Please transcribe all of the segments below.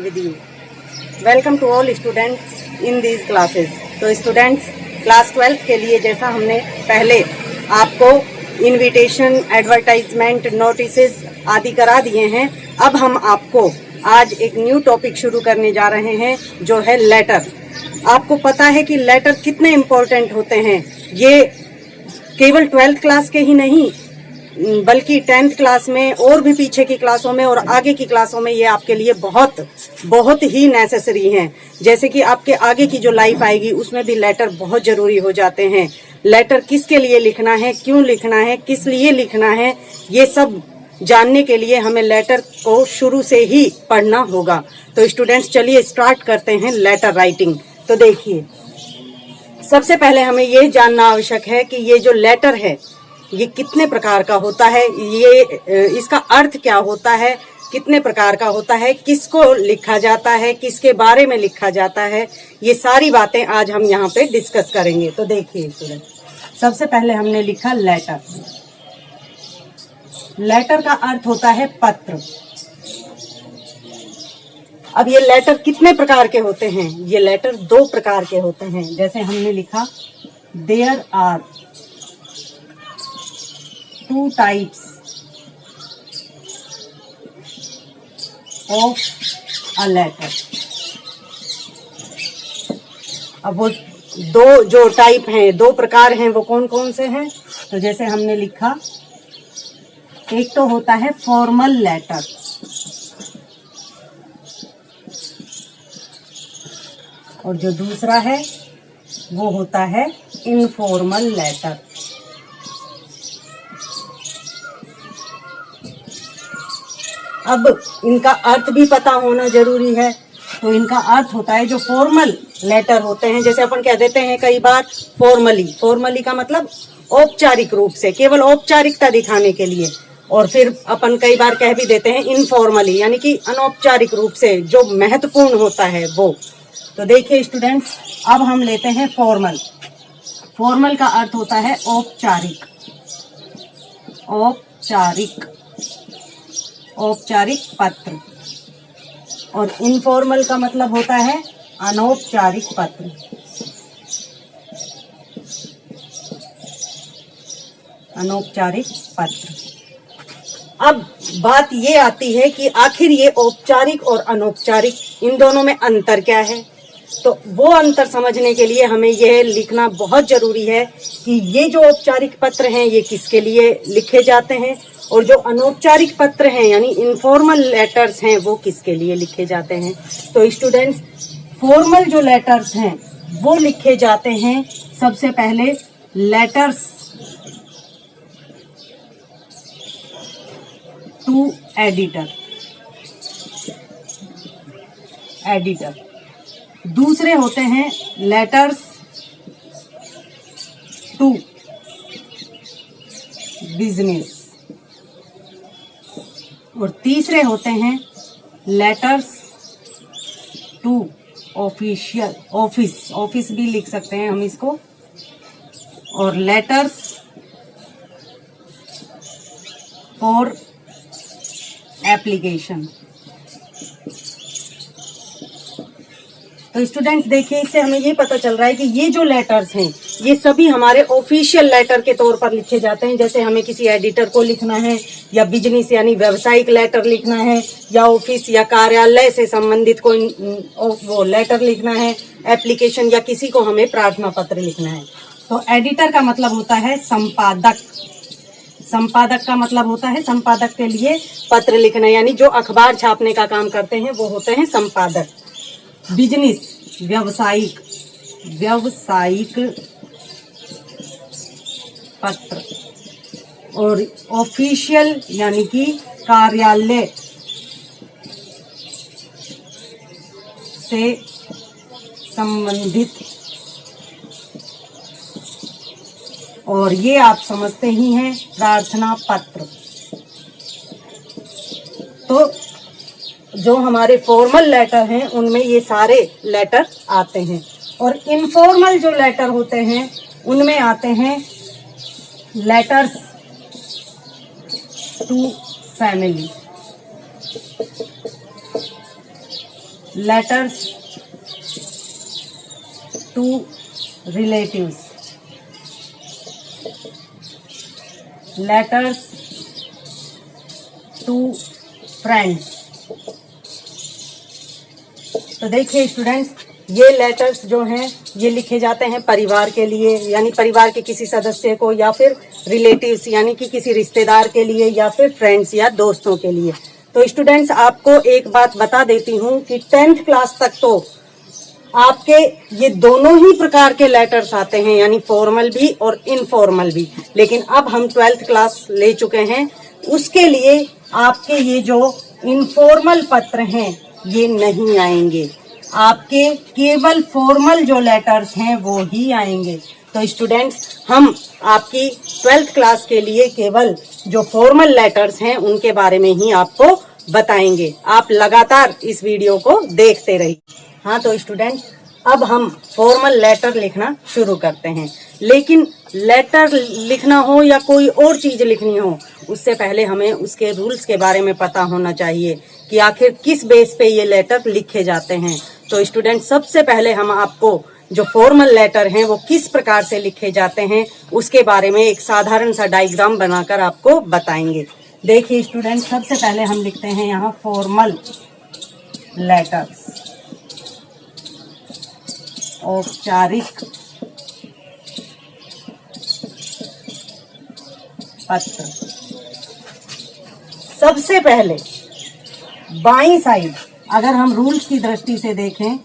with you. Welcome to all students in these classes. तो students class 12 के लिए जैसा हमने पहले आपको इनविटेशन, एडवर्टाइजमेंट, नोटिसेस आदि करा दिए हैं, अब हम आपको आज एक न्यू टॉपिक शुरू करने जा रहे हैं जो है लेटर। आपको पता है कि लेटर कितने इम्पोर्टेंट होते हैं। ये केवल 12th क्लास के ही नहीं बल्कि 10th क्लास में और भी पीछे की क्लासों में और आगे की क्लासों में ये आपके लिए बहुत ही नेसेसरी हैं। जैसे कि आपके आगे की जो लाइफ आएगी उसमें भी लेटर बहुत जरूरी हो जाते हैं। लेटर किसके लिए लिखना है, क्यों लिखना है, किस लिए लिखना है, ये सब जानने के लिए हमें लेटर को शुरू से ही पढ़ना होगा। तो स्टूडेंट्स चलिए स्टार्ट करते हैं लेटर राइटिंग। तो देखिए, सबसे पहले हमें ये जानना आवश्यक है कि ये जो लेटर है ये कितने प्रकार का होता है, ये इसका अर्थ क्या होता है, कितने प्रकार का होता है, किसको लिखा जाता है, किसके बारे में लिखा जाता है, ये सारी बातें आज हम यहाँ पे डिस्कस करेंगे। तो देखिए स्टूडेंट, सबसे पहले हमने लिखा लेटर। लेटर का अर्थ होता है पत्र। अब ये लेटर कितने प्रकार के होते हैं? ये लेटर 2 प्रकार के होते हैं। जैसे हमने लिखा there are 2 types of a letter. अब वो 2 जो टाइप हैं, 2 प्रकार हैं, वो कौन कौन से हैं? तो जैसे हमने लिखा, एक तो होता है फॉर्मल लेटर, और जो दूसरा है वो होता है इनफॉर्मल लेटर। अब इनका अर्थ भी पता होना जरूरी है। तो इनका अर्थ होता है, जो फॉर्मल लेटर होते हैं, जैसे अपन कह देते हैं कई बार फॉर्मली का मतलब औपचारिक रूप से, केवल औपचारिकता दिखाने के लिए, और फिर अपन कई बार कह भी देते हैं इनफॉर्मली, यानी कि अनौपचारिक रूप से जो महत्वपूर्ण होता है वो। तो देखिए स्टूडेंट्स, अब हम लेते हैं फॉर्मल। फॉर्मल का अर्थ होता है औपचारिक, औपचारिक पत्र, और इनफॉर्मल का मतलब होता है अनौपचारिक पत्र। अनौपचारिक पत्र। अब बात ये आती है कि आखिर ये औपचारिक और अनौपचारिक, इन दोनों में अंतर क्या है? तो वो अंतर समझने के लिए हमें यह लिखना बहुत जरूरी है कि ये जो औपचारिक पत्र हैं ये किसके लिए लिखे जाते हैं, और जो अनौपचारिक पत्र हैं यानी इनफॉर्मल लेटर्स हैं वो किसके लिए लिखे जाते हैं। तो स्टूडेंट्स, फॉर्मल जो लेटर्स हैं वो लिखे जाते हैं सबसे पहले लेटर्स टू एडिटर। दूसरे होते हैं लेटर्स टू बिजनेस, और तीसरे होते हैं लेटर्स टू ऑफिशियल, ऑफिस भी लिख सकते हैं हम इसको, और लेटर्स फॉर एप्लीकेशन। तो स्टूडेंट्स देखिए, इससे हमें ये पता चल रहा है कि ये जो लेटर्स हैं ये सभी हमारे ऑफिशियल लेटर के तौर पर लिखे जाते हैं। जैसे हमें किसी एडिटर को लिखना है, या बिजनेस यानी व्यावसायिक लेटर लिखना है, या ऑफिस या कार्यालय से संबंधित कोई वो लेटर लिखना है, एप्लीकेशन, या किसी को हमें प्रार्थना पत्र लिखना है। तो एडिटर का मतलब होता है संपादक। संपादक का मतलब होता है संपादक के लिए पत्र लिखना, यानी जो अखबार छापने का काम करते हैं वो होते हैं संपादक। बिजनेस व्यावसायिक पत्र, और ऑफिशियल यानी कि कार्यालय से संबंधित, और ये आप समझते ही हैं प्रार्थना पत्र। तो जो हमारे फॉर्मल लेटर हैं उनमें ये सारे लेटर आते हैं, और इनफॉर्मल जो लेटर होते हैं उनमें आते हैं letters to family. Letters to relatives, letters to friends. तो देखिए स्टूडेंट्स, ये लेटर्स जो हैं ये लिखे जाते हैं परिवार के लिए, यानी परिवार के किसी सदस्य को, या फिर रिलेटिव्स यानी कि किसी रिश्तेदार के लिए, या फिर फ्रेंड्स या दोस्तों के लिए। तो स्टूडेंट्स आपको एक बात बता देती हूँ कि 10th क्लास तक तो आपके ये दोनों ही प्रकार के लेटर्स आते हैं, यानी फॉर्मल भी और इनफॉर्मल भी। लेकिन अब हम 12th क्लास ले चुके हैं, उसके लिए आपके ये जो इनफॉर्मल पत्र हैं ये नहीं आएंगे, आपके केवल फॉर्मल जो लेटर्स हैं वो ही आएंगे। तो स्टूडेंट्स हम आपकी 12th क्लास के लिए केवल जो फॉर्मल लेटर्स हैं उनके बारे में ही आपको बताएंगे। आप लगातार इस वीडियो को देखते रहिए। हाँ तो स्टूडेंट, अब हम फॉर्मल लेटर लिखना शुरू करते हैं। लेकिन लेटर लिखना हो या कोई और चीज लिखनी हो, उससे पहले हमें उसके रूल्स के बारे में पता होना चाहिए कि आखिर किस बेस पे ये लेटर लिखे जाते हैं। तो स्टूडेंट सबसे पहले हम आपको जो फॉर्मल लेटर हैं वो किस प्रकार से लिखे जाते हैं उसके बारे में एक साधारण सा डायग्राम बनाकर आपको बताएंगे। देखिए स्टूडेंट, सबसे पहले हम लिखते हैं यहाँ फॉर्मल लेटर्स, औपचारिक पत्र। सबसे पहले बाईं साइड अगर हम रूल्स की दृष्टि से देखें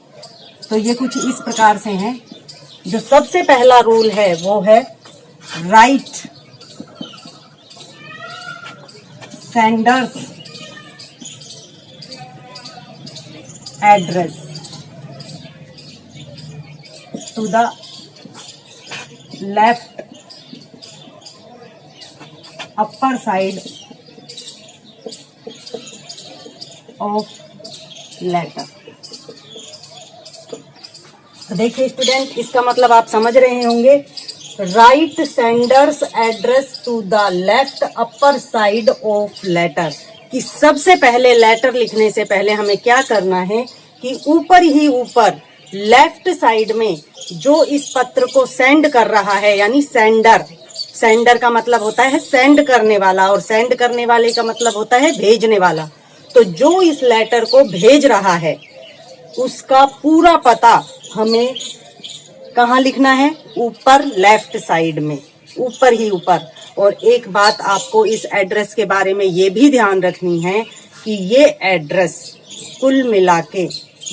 तो ये कुछ इस प्रकार से हैं। जो सबसे पहला रूल है वो है write sender's address to the left upper side of letter. तो देखिए स्टूडेंट, इसका मतलब आप समझ रहे होंगे, write sender's address to the left upper side of letter, कि सबसे पहले लेटर लिखने से पहले हमें क्या करना है कि ऊपर ही ऊपर लेफ्ट साइड में जो इस पत्र को सेंड कर रहा है, यानी सेंडर, सेंडर का मतलब होता है सेंड करने वाला और सेंड करने वाले का मतलब होता है भेजने वाला। तो जो इस लेटर को भेज रहा है उसका पूरा पता हमें कहाँ लिखना है? ऊपर लेफ्ट साइड में, ऊपर ही ऊपर। और एक बात आपको इस एड्रेस के बारे में ये भी ध्यान रखनी है कि ये एड्रेस कुल मिला के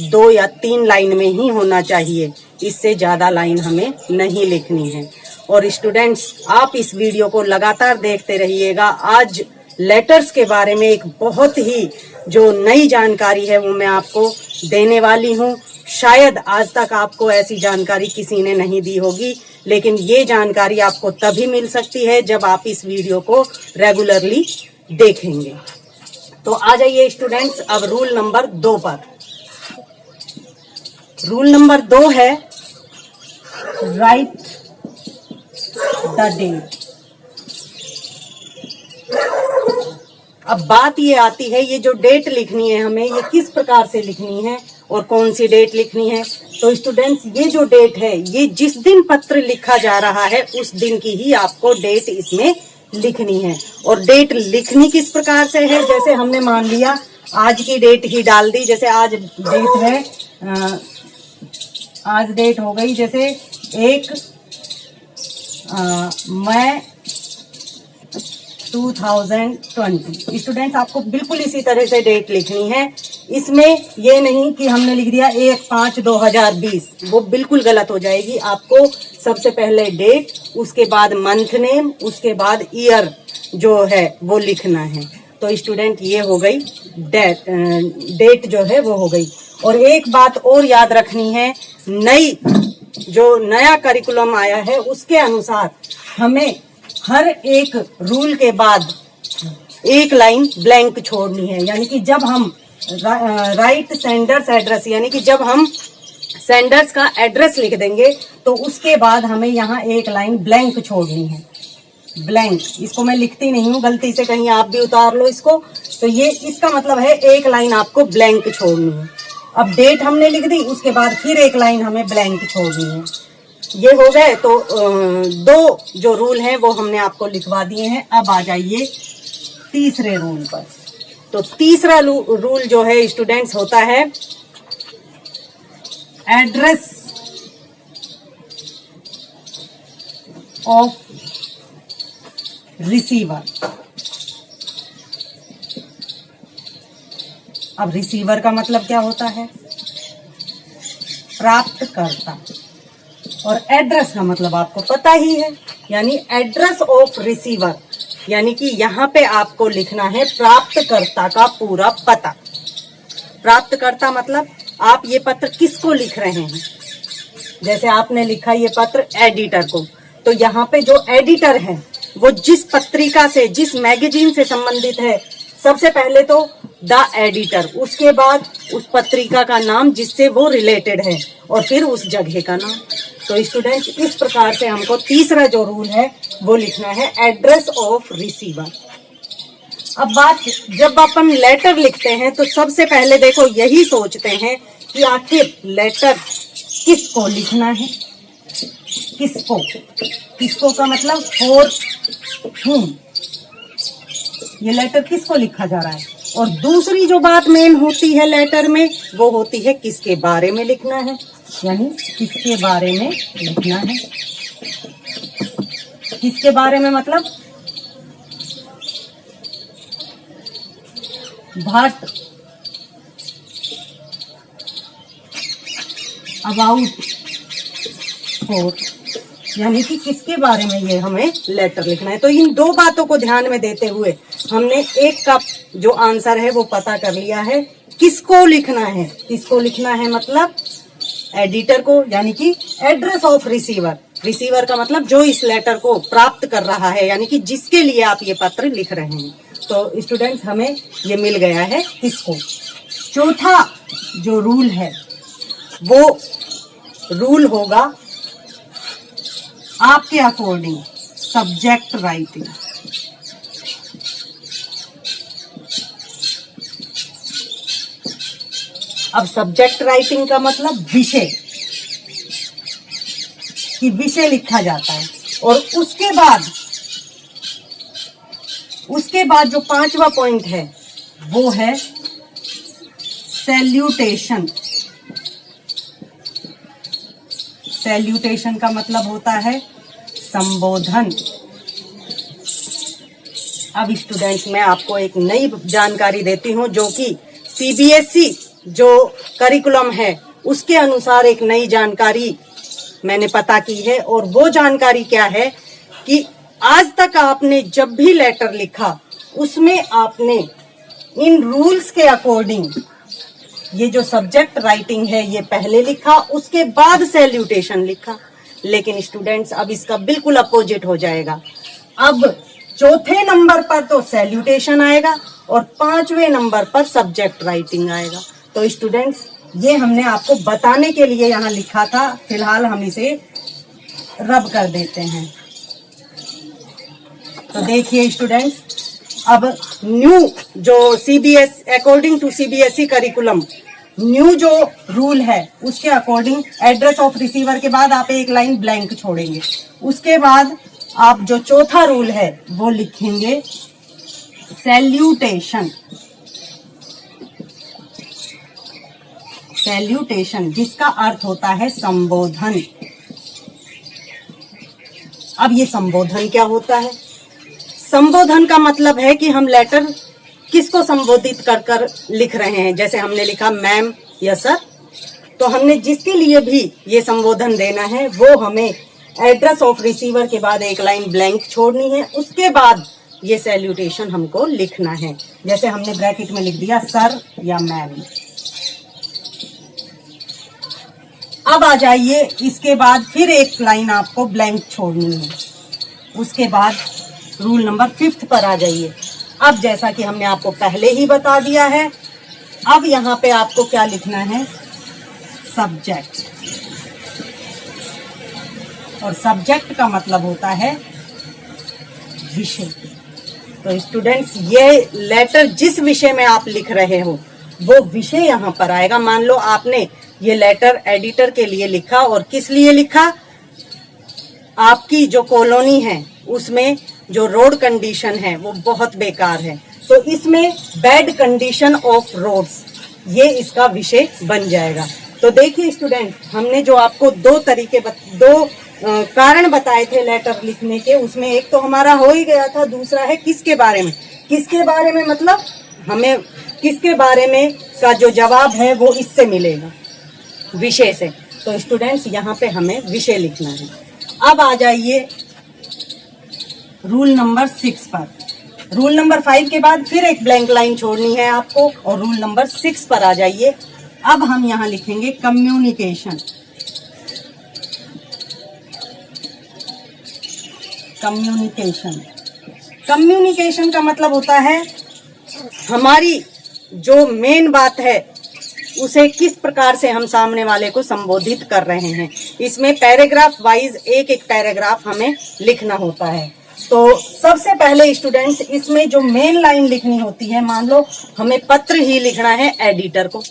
2 या 3 लाइन में ही होना चाहिए, इससे ज्यादा लाइन हमें नहीं लिखनी है। और स्टूडेंट्स आप इस वीडियो को लगातार देखते रहिएगा। आज लेटर्स के बारे में एक बहुत ही जो नई जानकारी है वो मैं आपको देने वाली हूँ। शायद आज तक आपको ऐसी जानकारी किसी ने नहीं दी होगी, लेकिन ये जानकारी आपको तभी मिल सकती है जब आप इस वीडियो को रेगुलरली देखेंगे। तो आ जाइए स्टूडेंट्स अब रूल नंबर 2 पर। रूल नंबर 2 है राइट द डेट। अब बात ये आती है, ये जो डेट लिखनी है हमें, ये किस प्रकार से लिखनी है और कौन सी डेट लिखनी है। तो स्टूडेंट्स ये जो डेट है, ये जिस दिन पत्र लिखा जा रहा है उस दिन की ही आपको डेट इसमें लिखनी है। और डेट लिखनी किस प्रकार से है, जैसे हमने मान लिया आज की डेट ही डाल दी। जैसे आज डेट है, आज डेट हो गई जैसे 1 मई 2020। स्टूडेंट्स आपको बिल्कुल इसी तरह से डेट लिखनी है। इसमें ये नहीं कि हमने लिख दिया 1/5/2020, वो बिल्कुल गलत हो जाएगी। आपको सबसे पहले डेट, उसके बाद मंथ नेम, उसके बाद ईयर जो है वो लिखना है। तो स्टूडेंट ये हो गई डेट जो है वो हो गई। और एक बात और याद रखनी है, जो नया करिकुलम आया है उसके अनुसार हमें हर एक रूल के बाद एक लाइन ब्लैंक छोड़नी है। यानी कि जब हम राइट सेंडर्स एड्रेस, यानी कि जब हम सेंडर्स का एड्रेस लिख देंगे तो उसके बाद हमें यहाँ एक लाइन ब्लैंक छोड़नी है। ब्लैंक, इसको मैं लिखती नहीं हूँ, गलती से कहीं आप भी उतार लो इसको। तो ये इसका मतलब है एक लाइन आपको ब्लैंक छोड़नी है। अब डेट हमने लिख दी, उसके बाद फिर एक लाइन हमें ब्लैंक छोड़नी है। ये हो गए। तो दो जो रूल हैं वो हमने आपको लिखवा दिए हैं। अब आ जाइए तीसरे रूल पर। तो तीसरा रूल जो है स्टूडेंट्स होता है एड्रेस ऑफ रिसीवर। अब रिसीवर का मतलब क्या होता है? प्राप्तकर्ता। और एड्रेस का मतलब आपको पता ही है, यानी एड्रेस ऑफ रिसीवर, यानी कि यहाँ पे आपको लिखना है प्राप्तकर्ता का पूरा पता। प्राप्तकर्ता मतलब आप ये पत्र किसको लिख रहे हैं। जैसे आपने लिखा ये पत्र एडिटर को, तो यहाँ पे जो एडिटर है वो जिस पत्रिका से, जिस मैगजीन से संबंधित है, सबसे पहले तो द एडिटर, उसके बाद उस पत्रिका का नाम जिससे वो रिलेटेड है, और फिर उस जगह का नाम। तो स्टूडेंट्स इस प्रकार से हमको तीसरा जो रूल है वो लिखना है एड्रेस ऑफ रिसीवर। अब बात, जब अपन लेटर लिखते हैं तो सबसे पहले देखो यही सोचते हैं कि आखिर लेटर किसको लिखना है। किसको? किसको का मतलब फॉर whom, ये लेटर किसको लिखा जा रहा है। और दूसरी जो बात मेन होती है लेटर में वो होती है किसके बारे में लिखना है, यानी किसके बारे में लिखना है। किसके बारे में मतलब भट अबाउट फॉर, यानी कि किसके बारे में ये हमें लेटर लिखना है। तो इन दो बातों को ध्यान में देते हुए हमने एक का जो आंसर है वो पता कर लिया है। किसको लिखना है? किसको लिखना है मतलब एडिटर को, यानी कि एड्रेस ऑफ रिसीवर। रिसीवर का मतलब जो इस लेटर को प्राप्त कर रहा है, यानी कि जिसके लिए आप ये पत्र लिख रहे हैं। तो स्टूडेंट्स हमें ये मिल गया है किसको। चौथा जो रूल है वो रूल होगा आपके अकॉर्डिंग सब्जेक्ट राइटिंग। अब सब्जेक्ट राइटिंग का मतलब विषय, कि विषय लिखा जाता है। और उसके बाद जो पांचवा पॉइंट है वो है सैल्यूटेशन। सैल्यूटेशन का मतलब होता है संबोधन। अब स्टूडेंट्स मैं आपको एक नई जानकारी देती हूं, जो कि सीबीएसई जो करिकुलम है उसके अनुसार एक नई जानकारी मैंने पता की है। और वो जानकारी क्या है कि आज तक आपने जब भी लेटर लिखा उसमें आपने इन रूल्स के अकॉर्डिंग ये जो सब्जेक्ट राइटिंग है ये पहले लिखा, उसके बाद सैल्यूटेशन लिखा। लेकिन स्टूडेंट्स अब इसका बिल्कुल अपोजिट हो जाएगा। अब चौथे नंबर पर तो सैल्यूटेशन आएगा और पांचवें नंबर पर सब्जेक्ट राइटिंग आएगा। तो स्टूडेंट्स ये हमने आपको बताने के लिए यहाँ लिखा था, फिलहाल हम इसे रब कर देते हैं। तो देखिए स्टूडेंट्स, अब न्यू जो according to CBSE curriculum new जो रूल है उसके अकॉर्डिंग एड्रेस ऑफ रिसीवर के बाद आप एक लाइन ब्लैंक छोड़ेंगे। उसके बाद आप जो चौथा रूल है वो लिखेंगे सैल्यूटेशन। सैल्यूटेशन जिसका अर्थ होता है संबोधन। अब ये संबोधन क्या होता है? संबोधन का मतलब है कि हम लेटर किसको संबोधित कर कर लिख रहे हैं। जैसे हमने लिखा मैम या सर, तो हमने जिसके लिए भी ये संबोधन देना है वो हमें एड्रेस ऑफ रिसीवर के बाद एक लाइन ब्लैंक छोड़नी है। उसके बाद ये सैल्यूटेशन हमको लिखना है। जैसे हमने ब्रैकेट में लिख दिया सर या मैम। अब आ जाइए, इसके बाद फिर एक लाइन आपको ब्लैंक छोड़नी है। उसके बाद रूल नंबर 5 पर आ जाइए। अब जैसा कि हमने आपको पहले ही बता दिया है, अब यहाँ पे आपको क्या लिखना है? सब्जेक्ट। और सब्जेक्ट का मतलब होता है विषय। तो स्टूडेंट्स ये लेटर जिस विषय में आप लिख रहे हो वो विषय यहाँ पर आएगा। मान लो आपने ये लेटर एडिटर के लिए लिखा, और किस लिए लिखा? आपकी जो कॉलोनी है उसमें जो रोड कंडीशन है वो बहुत बेकार है, तो इसमें बैड कंडीशन ऑफ रोड्स, ये इसका विषय बन जाएगा। तो देखिए स्टूडेंट, हमने जो आपको दो कारण बताए थे लेटर लिखने के, उसमें एक तो हमारा हो ही गया था, दूसरा है किसके बारे में। किसके बारे में मतलब हमें किसके बारे में का जो जवाब है वो इससे मिलेगा, विषय से। तो स्टूडेंट्स यहाँ पे हमें विषय लिखना है। अब आ जाइए रूल नंबर 6 पर। रूल नंबर 5 के बाद फिर एक ब्लैंक लाइन छोड़नी है आपको, और रूल नंबर 6 पर आ जाइए। अब हम यहाँ लिखेंगे कम्युनिकेशन। कम्युनिकेशन का मतलब होता है हमारी जो मेन बात है उसे किस प्रकार से हम सामने वाले को संबोधित कर रहे हैं। इसमें पैराग्राफ वाइज एक एक पैराग्राफ हमें लिखना होता है। तो सबसे पहले स्टूडेंट्स, इसमें जो मेन लाइन लिखनी होती है, मान लो हमें पत्र ही लिखना है एडिटर को,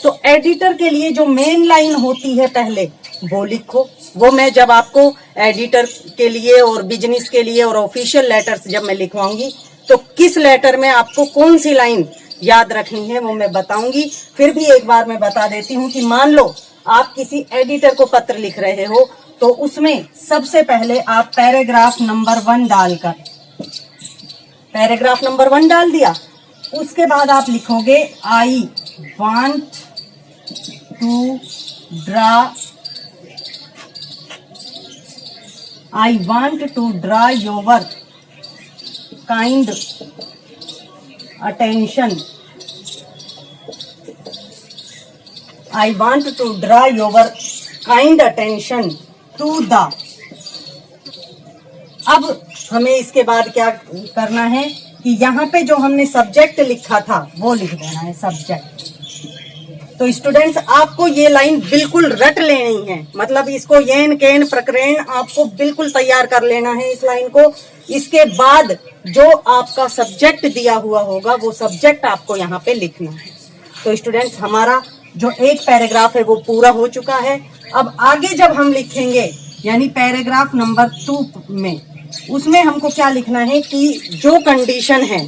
तो एडिटर के लिए जो मेन लाइन होती है पहले वो लिखो। वो मैं जब आपको एडिटर के लिए और बिजनेस के लिए और ऑफिशियल लेटर्स जब मैं लिखवाऊंगी, तो किस लेटर में आपको कौन सी लाइन याद रखनी है वो मैं बताऊंगी। फिर भी एक बार मैं बता देती हूँ कि मान लो आप किसी एडिटर को पत्र लिख रहे हो, तो उसमें सबसे पहले आप पैराग्राफ नंबर 1 डालकर, पैराग्राफ नंबर 1 डाल दिया, उसके बाद आप लिखोगे I want to draw your kind attention. I want to draw your kind attention to the. अब हमें इसके बाद क्या करना है कि यहाँ पे जो हमने सब्जेक्ट लिखा था वो लिख देना है, सब्जेक्ट। तो स्टूडेंट्स, आपको ये लाइन बिल्कुल रट लेनी है, मतलब इसको येन केन प्रकरण आपको बिल्कुल तैयार कर लेना है इस लाइन को। इसके बाद जो आपका सब्जेक्ट दिया हुआ होगा वो सब्जेक्ट आपको यहाँ पे लिखना है। तो स्टूडेंट्स, हमारा जो एक पैराग्राफ है वो पूरा हो चुका है। अब आगे जब हम लिखेंगे यानी पैराग्राफ नंबर 2 में, उसमें हमको क्या लिखना है कि जो कंडीशन है,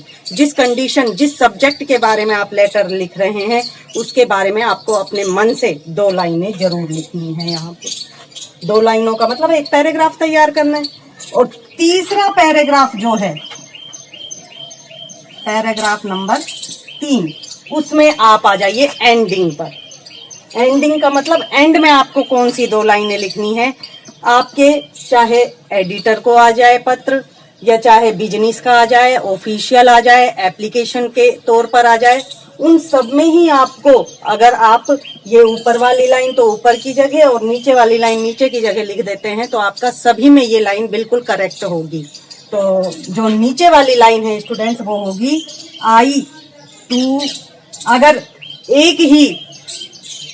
जिस सब्जेक्ट के बारे में आप लेटर लिख रहे हैं उसके बारे में आपको अपने मन से 2 लाइनें जरूर लिखनी है। यहाँ पे 2 लाइनों का मतलब एक पैराग्राफ तैयार करना है। और तीसरा पैराग्राफ जो है, पैराग्राफ नंबर 3, उसमें आप आ जाइए एंडिंग पर। एंडिंग का मतलब एंड में आपको कौन सी 2 लाइनें लिखनी है। आपके चाहे एडिटर को आ जाए पत्र, या चाहे बिजनेस का आ जाए, ऑफिशियल आ जाए, एप्लीकेशन के तौर पर आ जाए, उन सब में ही आपको, अगर आप ये ऊपर वाली लाइन तो ऊपर की जगह और नीचे वाली लाइन नीचे की जगह लिख देते हैं तो आपका सभी में ये लाइन बिल्कुल करेक्ट होगी। तो जो नीचे वाली लाइन है स्टूडेंट्स वो होगी आई टू। अगर एक ही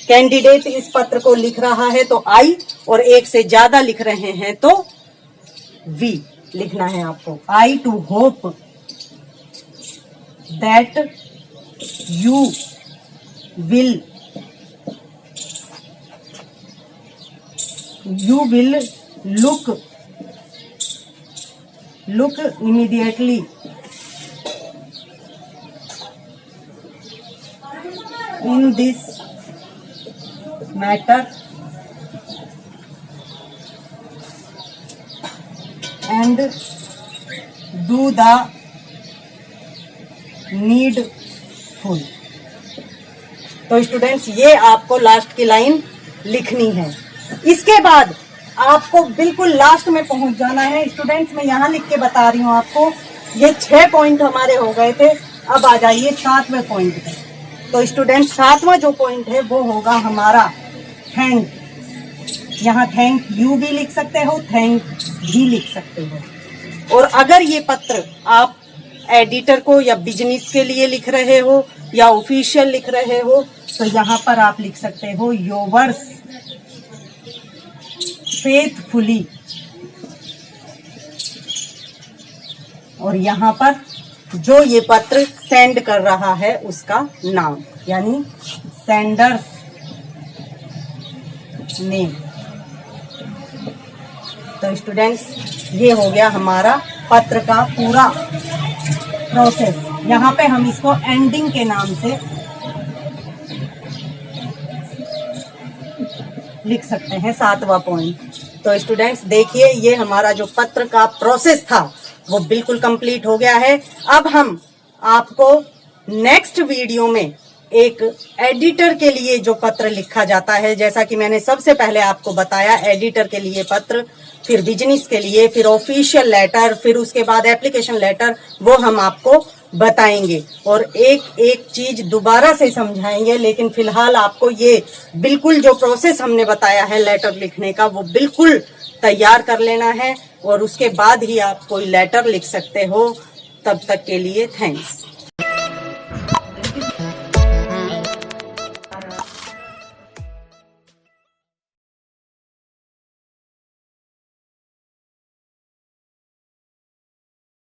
कैंडिडेट इस पत्र को लिख रहा है तो आई, और एक से ज्यादा लिख रहे हैं तो वी लिखना है आपको। I too hope that you will look immediately in this matter and do the needful। तो स्टूडेंट्स, ये आपको लास्ट की लाइन लिखनी है। इसके बाद आपको बिल्कुल लास्ट में पहुंच जाना है। स्टूडेंट्स, मैं यहाँ लिख के बता रही हूँ आपको, ये 6 पॉइंट हमारे हो गए थे। अब आ जाइए 7वें पॉइंट पे। तो स्टूडेंट्स, 7वां जो पॉइंट है वो होगा हमारा थैंक। यहाँ थैंक यू भी लिख सकते हो, थैंक भी लिख सकते हो। और अगर ये पत्र आप एडिटर को या बिजनेस के लिए लिख रहे हो या ऑफिशियल लिख रहे हो तो यहाँ पर आप लिख सकते हो योवर्स फेथफुली, और यहाँ पर जो ये पत्र सेंड कर रहा है उसका नाम। यानी सेंडर्स नेम। तो स्टूडेंट्स, ये हो गया हमारा पत्र का पूरा प्रोसेस। यहाँ पे हम इसको एंडिंग के नाम से लिख सकते हैं, 7वां पॉइंट। तो स्टूडेंट्स देखिए, ये हमारा जो पत्र का प्रोसेस था वो बिल्कुल कंप्लीट हो गया है। अब हम आपको नेक्स्ट वीडियो में एक एडिटर के लिए जो पत्र लिखा जाता है, जैसा कि मैंने सबसे पहले आपको बताया, एडिटर के लिए पत्र, फिर बिजनेस के लिए, फिर ऑफिशियल लेटर, फिर उसके बाद एप्लीकेशन लेटर, वो हम आपको बताएंगे और एक एक चीज दोबारा से समझाएंगे। लेकिन फिलहाल आपको ये बिल्कुल जो प्रोसेस हमने बताया है लेटर लिखने का, वो बिल्कुल तैयार कर लेना है और उसके बाद ही आप कोई लेटर लिख सकते हो। तब तक के लिए थैंक्स।